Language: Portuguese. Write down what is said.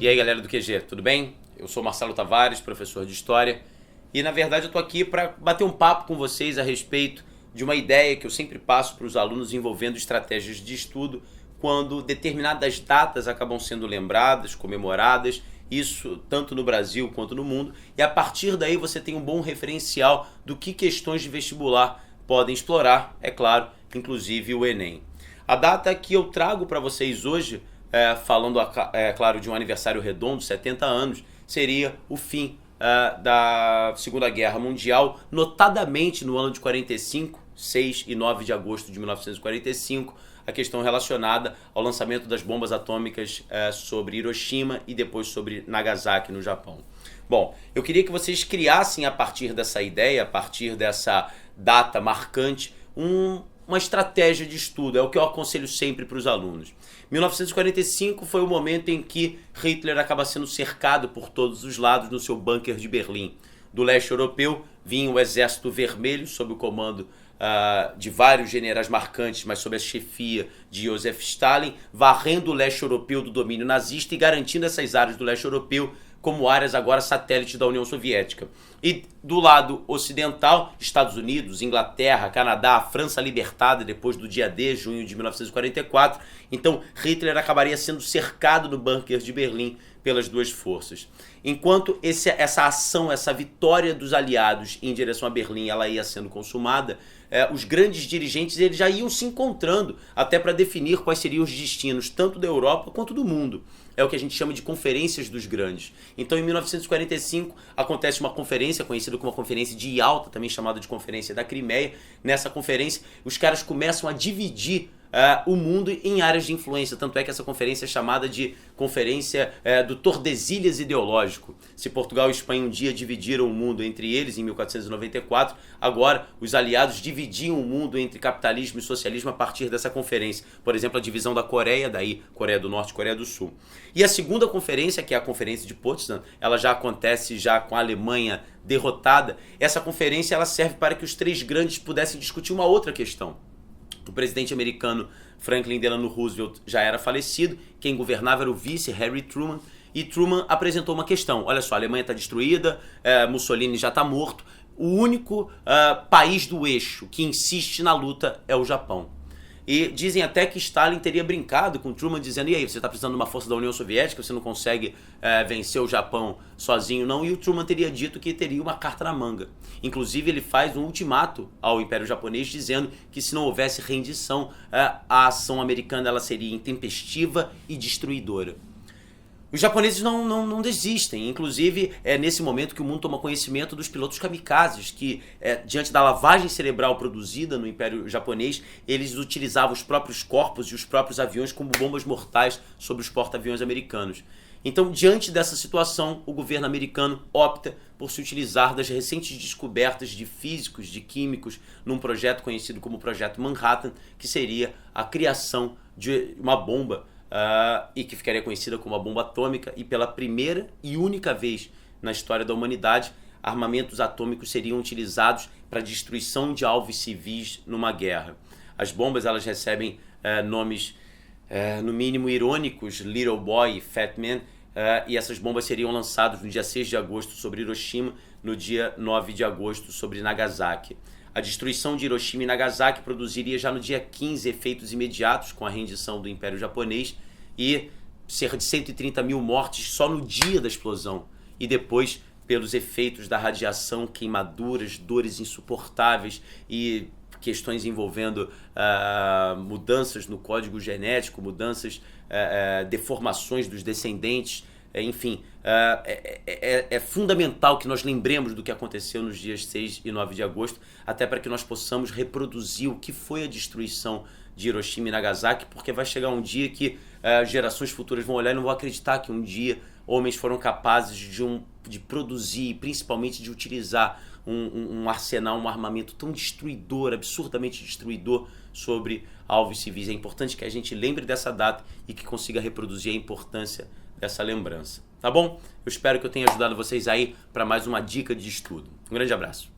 E aí, galera do QG, tudo bem? Eu sou Marcelo Tavares, professor de História, e na verdade eu tô aqui para bater um papo com vocês a respeito de uma ideia que eu sempre passo para os alunos envolvendo estratégias de estudo quando determinadas datas acabam sendo lembradas, comemoradas, isso tanto no Brasil quanto no mundo, e a partir daí você tem um bom referencial do que questões de vestibular podem explorar, é claro, inclusive o Enem. A data que eu trago para vocês hoje, falando, claro, de um aniversário redondo, 70 anos, seria o fim da Segunda Guerra Mundial, notadamente no ano de 45, 6 e 9 de agosto de 1945, a questão relacionada ao lançamento das bombas atômicas sobre Hiroshima e depois sobre Nagasaki, no Japão. Bom, eu queria que vocês criassem a partir dessa ideia, a partir dessa data marcante, uma estratégia de estudo, é o que eu aconselho sempre para os alunos. 1945 foi o momento em que Hitler acaba sendo cercado por todos os lados no seu bunker de Berlim. Do leste europeu vinha o Exército Vermelho, sob o comando de vários generais marcantes, mas sob a chefia de Joseph Stalin, varrendo o leste europeu do domínio nazista e garantindo essas áreas do leste europeu como áreas agora satélites da União Soviética. E do lado ocidental, Estados Unidos, Inglaterra, Canadá, França libertada depois do dia D, junho de 1944. Então Hitler acabaria sendo cercado no bunker de Berlim pelas duas forças. Enquanto essa ação, essa vitória dos aliados em direção a Berlim, ela ia sendo consumada, os grandes dirigentes eles já iam se encontrando até para definir quais seriam os destinos tanto da Europa quanto do mundo. É o que a gente chama de conferências dos grandes. Então, em 1945, acontece uma conferência, conhecida como a Conferência de Yalta, também chamada de Conferência da Crimeia. Nessa conferência, os caras começam a dividir o mundo em áreas de influência. Tanto é que essa conferência é chamada de Conferência do Tordesilhas Ideológico. Se Portugal e Espanha um dia dividiram o mundo entre eles, em 1494, agora os aliados dividiam o mundo entre capitalismo e socialismo a partir dessa conferência. Por exemplo, a divisão da Coreia, daí Coreia do Norte e Coreia do Sul. E a segunda conferência, que é a Conferência de Potsdam, ela já acontece já com a Alemanha derrotada. Essa conferência ela serve para que os três grandes pudessem discutir uma outra questão. O presidente americano Franklin Delano Roosevelt já era falecido, quem governava era o vice Harry Truman, e Truman apresentou uma questão. Olha só, a Alemanha está destruída, Mussolini já está morto, o único país do eixo que insiste na luta é o Japão. E dizem até que Stalin teria brincado com Truman, dizendo: e aí, você está precisando de uma força da União Soviética, você não consegue vencer o Japão sozinho, não? E o Truman teria dito que teria uma carta na manga. Inclusive, ele faz um ultimato ao Império Japonês, dizendo que se não houvesse rendição, a ação americana ela seria intempestiva e destruidora. Os japoneses não desistem, inclusive é nesse momento que o mundo toma conhecimento dos pilotos kamikazes, que diante da lavagem cerebral produzida no Império Japonês, eles utilizavam os próprios corpos e os próprios aviões como bombas mortais sobre os porta-aviões americanos. Então, diante dessa situação, o governo americano opta por se utilizar das recentes descobertas de físicos, de químicos, num projeto conhecido como Projeto Manhattan, que seria a criação de uma bomba e que ficaria conhecida como a bomba atômica, e pela primeira e única vez na história da humanidade, armamentos atômicos seriam utilizados para destruição de alvos civis numa guerra. As bombas elas recebem nomes no mínimo irônicos, Little Boy e Fat Man, e essas bombas seriam lançadas no dia 6 de agosto sobre Hiroshima, no dia 9 de agosto sobre Nagasaki. A destruição de Hiroshima e Nagasaki produziria já no dia 15 efeitos imediatos com a rendição do Império Japonês e cerca de 130 mil mortes só no dia da explosão. E depois, pelos efeitos da radiação, queimaduras, dores insuportáveis e questões envolvendo mudanças no código genético, mudanças, deformações dos descendentes. Enfim, é fundamental que nós lembremos do que aconteceu nos dias 6 e 9 de agosto, até para que nós possamos reproduzir o que foi a destruição de Hiroshima e Nagasaki, porque vai chegar um dia que gerações futuras vão olhar e não vão acreditar que um dia homens foram capazes de produzir, principalmente de utilizar um arsenal, um armamento tão destruidor, absurdamente destruidor sobre alvos civis. É importante que a gente lembre dessa data e que consiga reproduzir a importância dessa lembrança. Tá bom? Eu espero que eu tenha ajudado vocês aí para mais uma dica de estudo. Um grande abraço.